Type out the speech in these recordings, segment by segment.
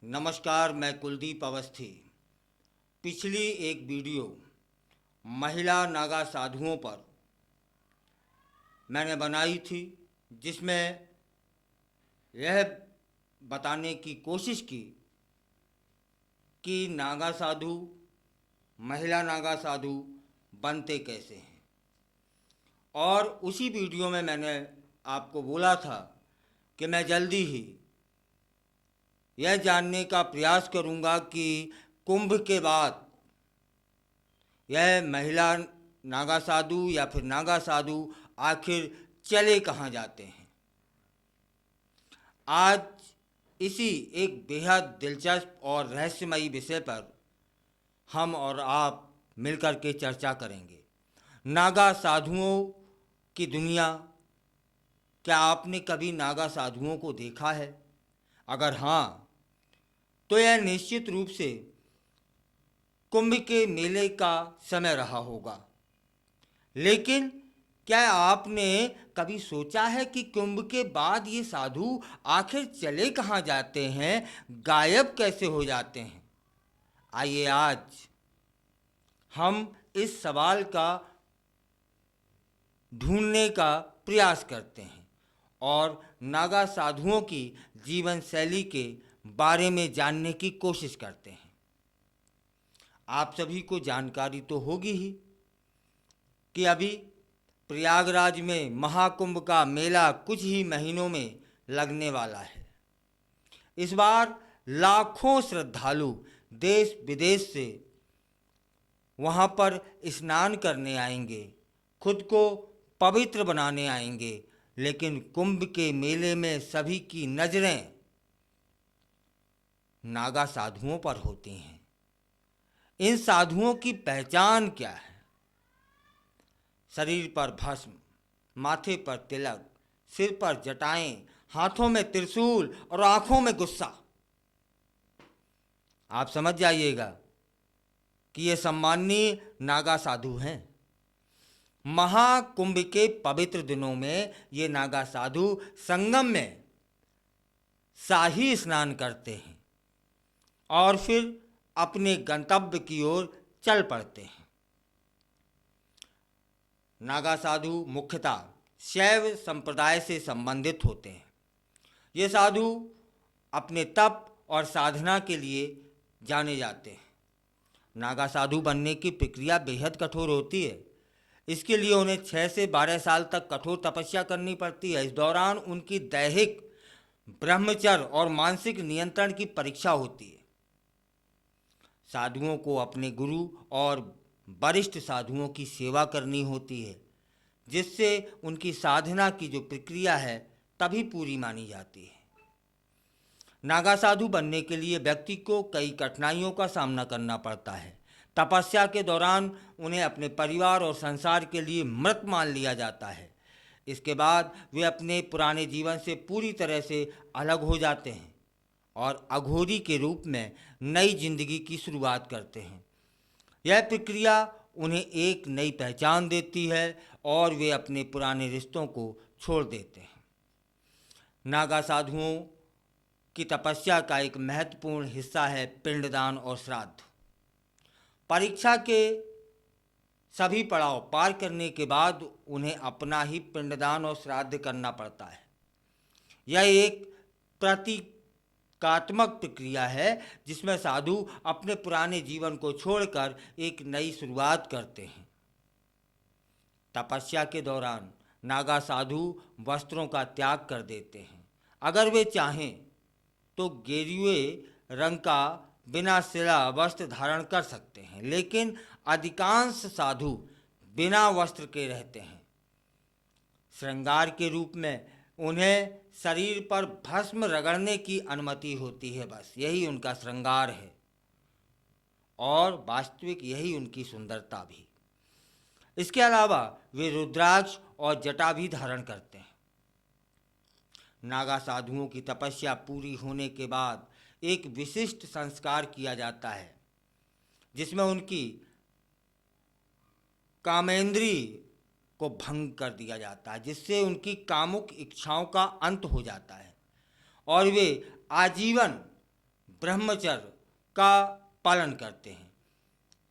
नमस्कार, मैं कुलदीप अवस्थी। पिछली एक वीडियो महिला नागा साधुओं पर मैंने बनाई थी, जिसमें यह बताने की कोशिश की कि नागा साधु, महिला नागा साधु बनते कैसे हैं। और उसी वीडियो में मैंने आपको बोला था कि मैं जल्दी ही यह जानने का प्रयास करूंगा कि कुंभ के बाद यह महिला नागा साधु या फिर नागा साधु आखिर चले कहाँ जाते हैं। आज इसी एक बेहद दिलचस्प और रहस्यमयी विषय पर हम और आप मिलकर के चर्चा करेंगे। नागा साधुओं की दुनिया। क्या आपने कभी नागा साधुओं को देखा है? अगर हाँ, तो यह निश्चित रूप से कुंभ के मेले का समय रहा होगा। लेकिन क्या आपने कभी सोचा है कि कुंभ के बाद ये साधु आखिर चले कहाँ जाते हैं, गायब कैसे हो जाते हैं? आइए आज हम इस सवाल का ढूंढने का प्रयास करते हैं और नागा साधुओं की जीवन शैली के बारे में जानने की कोशिश करते हैं। आप सभी को जानकारी तो होगी ही कि अभी प्रयागराज में महाकुंभ का मेला कुछ ही महीनों में लगने वाला है। इस बार लाखों श्रद्धालु देश विदेश से वहाँ पर स्नान करने आएंगे, खुद को पवित्र बनाने आएंगे। लेकिन कुंभ के मेले में सभी की नज़रें नागा साधुओं पर होती हैं। इन साधुओं की पहचान क्या है? शरीर पर भस्म, माथे पर तिलक, सिर पर जटाएं, हाथों में त्रिशूल और आंखों में गुस्सा। आप समझ जाइएगा कि ये सम्माननीय नागा साधु हैं। महाकुंभ के पवित्र दिनों में ये नागा साधु संगम में शाही स्नान करते हैं और फिर अपने गंतव्य की ओर चल पड़ते हैं। नागा साधु मुख्यतः शैव संप्रदाय से संबंधित होते हैं। ये साधु अपने तप और साधना के लिए जाने जाते हैं। नागा साधु बनने की प्रक्रिया बेहद कठोर होती है। इसके लिए उन्हें 6 से 12 साल तक कठोर तपस्या करनी पड़ती है। इस दौरान उनकी दैहिक, ब्रह्मचर्य और मानसिक नियंत्रण की परीक्षा होती है। साधुओं को अपने गुरु और वरिष्ठ साधुओं की सेवा करनी होती है, जिससे उनकी साधना की जो प्रक्रिया है तभी पूरी मानी जाती है। नागा साधु बनने के लिए व्यक्ति को कई कठिनाइयों का सामना करना पड़ता है। तपस्या के दौरान उन्हें अपने परिवार और संसार के लिए मृत मान लिया जाता है। इसके बाद वे अपने पुराने जीवन से पूरी तरह से अलग हो जाते हैं और अघोरी के रूप में नई जिंदगी की शुरुआत करते हैं। यह प्रक्रिया उन्हें एक नई पहचान देती है और वे अपने पुराने रिश्तों को छोड़ देते हैं। नागा साधुओं की तपस्या का एक महत्वपूर्ण हिस्सा है पिंडदान और श्राद्ध। परीक्षा के सभी पड़ाव पार करने के बाद उन्हें अपना ही पिंडदान और श्राद्ध करना पड़ता है। यह एक प्रतीकात्मक प्रक्रिया है जिसमें साधु अपने पुराने जीवन को छोड़कर एक नई शुरुआत करते हैं। तपस्या के दौरान नागा साधु वस्त्रों का त्याग कर देते हैं। अगर वे चाहें तो गेरुए रंग का बिना सिला वस्त्र धारण कर सकते हैं, लेकिन अधिकांश साधु बिना वस्त्र के रहते हैं। श्रृंगार के रूप में उन्हें शरीर पर भस्म रगड़ने की अनुमति होती है। बस यही उनका श्रृंगार है और वास्तविक यही उनकी सुंदरता भी। इसके अलावा वे रुद्राक्ष और जटा भी धारण करते हैं। नागा साधुओं की तपस्या पूरी होने के बाद एक विशिष्ट संस्कार किया जाता है, जिसमें उनकी कामेंद्री को भंग कर दिया जाता है, जिससे उनकी कामुक इच्छाओं का अंत हो जाता है और वे आजीवन ब्रह्मचर्य का पालन करते हैं।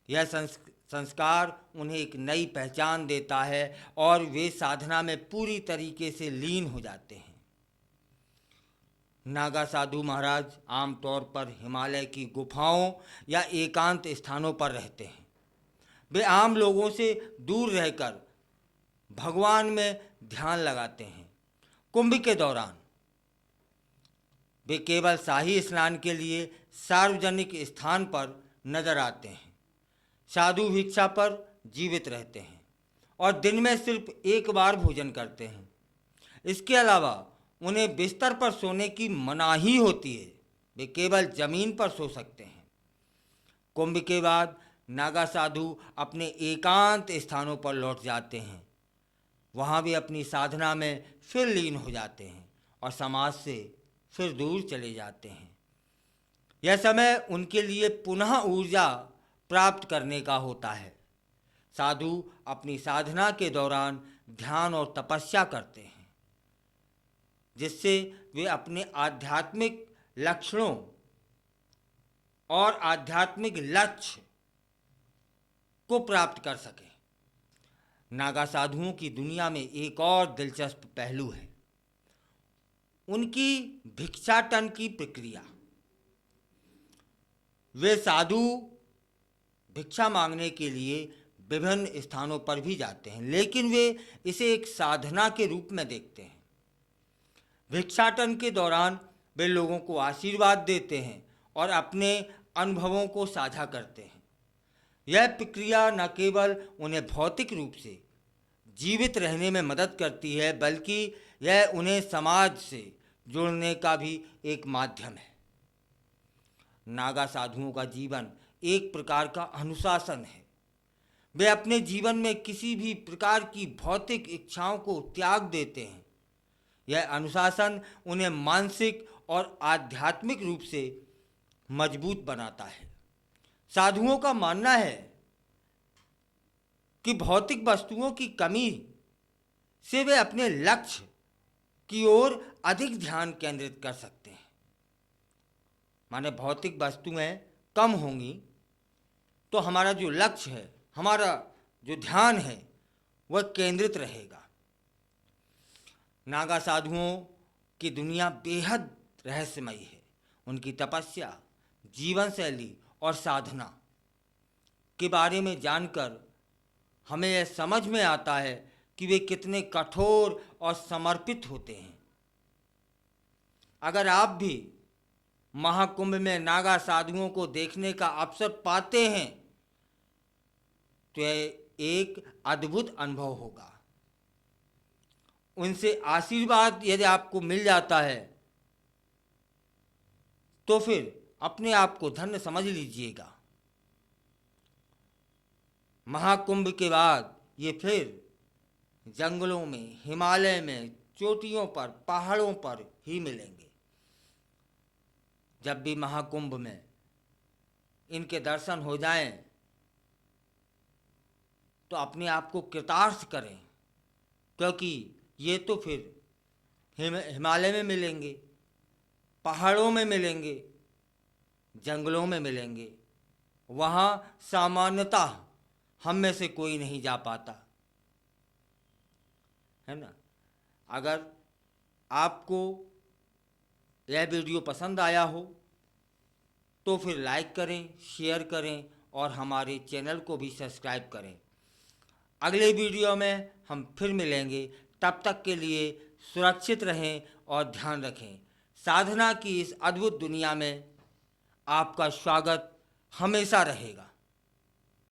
यह संस्कार उन्हें एक नई पहचान देता है और वे साधना में पूरी तरीके से लीन हो जाते हैं। नागा साधु महाराज आमतौर पर हिमालय की गुफाओं या एकांत स्थानों पर रहते हैं। वे आम लोगों से दूर रहकर भगवान में ध्यान लगाते हैं। कुंभ के दौरान वे केवल शाही स्नान के लिए सार्वजनिक स्थान पर नजर आते हैं। साधु भिक्षा पर जीवित रहते हैं और दिन में सिर्फ एक बार भोजन करते हैं। इसके अलावा उन्हें बिस्तर पर सोने की मनाही होती है। वे केवल जमीन पर सो सकते हैं। कुंभ के बाद नागा साधु अपने एकांत स्थानों पर लौट जाते हैं। वहाँ भी अपनी साधना में फिर लीन हो जाते हैं और समाज से फिर दूर चले जाते हैं। यह समय उनके लिए पुनः ऊर्जा प्राप्त करने का होता है। साधु अपनी साधना के दौरान ध्यान और तपस्या करते हैं, जिससे वे अपने आध्यात्मिक लक्षणों और आध्यात्मिक लक्ष्य को प्राप्त कर सकें। नागा साधुओं की दुनिया में एक और दिलचस्प पहलू है उनकी भिक्षाटन की प्रक्रिया। वे साधु भिक्षा मांगने के लिए विभिन्न स्थानों पर भी जाते हैं, लेकिन वे इसे एक साधना के रूप में देखते हैं। भिक्षाटन के दौरान वे लोगों को आशीर्वाद देते हैं और अपने अनुभवों को साझा करते हैं। यह प्रक्रिया न केवल उन्हें भौतिक रूप से जीवित रहने में मदद करती है, बल्कि यह उन्हें समाज से जुड़ने का भी एक माध्यम है। नागा साधुओं का जीवन एक प्रकार का अनुशासन है। वे अपने जीवन में किसी भी प्रकार की भौतिक इच्छाओं को त्याग देते हैं। यह अनुशासन उन्हें मानसिक और आध्यात्मिक रूप से मजबूत बनाता है। साधुओं का मानना है कि भौतिक वस्तुओं की कमी से वे अपने लक्ष्य की ओर अधिक ध्यान केंद्रित कर सकते हैं। माने भौतिक वस्तुएं कम होंगी तो हमारा जो लक्ष्य है, हमारा जो ध्यान है, वह केंद्रित रहेगा। नागा साधुओं की दुनिया बेहद रहस्यमयी है। उनकी तपस्या, जीवन शैली और साधना के बारे में जानकर हमें यह समझ में आता है कि वे कितने कठोर और समर्पित होते हैं। अगर आप भी महाकुंभ में नागा साधुओं को देखने का अवसर पाते हैं तो यह एक अद्भुत अनुभव होगा। उनसे आशीर्वाद यदि आपको मिल जाता है तो फिर अपने आप को धन्य समझ लीजिएगा। महाकुंभ के बाद ये फिर जंगलों में, हिमालय में, चोटियों पर, पहाड़ों पर ही मिलेंगे। जब भी महाकुंभ में इनके दर्शन हो जाएं तो अपने आप को कृतार्थ करें, क्योंकि ये तो फिर हिमालय में मिलेंगे, पहाड़ों में मिलेंगे, जंगलों में मिलेंगे। वहाँ सामान्यतः हम में से कोई नहीं जा पाता है ना। अगर आपको यह वीडियो पसंद आया हो तो फिर लाइक करें, शेयर करें और हमारे चैनल को भी सब्सक्राइब करें। अगले वीडियो में हम फिर मिलेंगे। तब तक के लिए सुरक्षित रहें और ध्यान रखें। साधना की इस अद्भुत दुनिया में आपका स्वागत हमेशा रहेगा।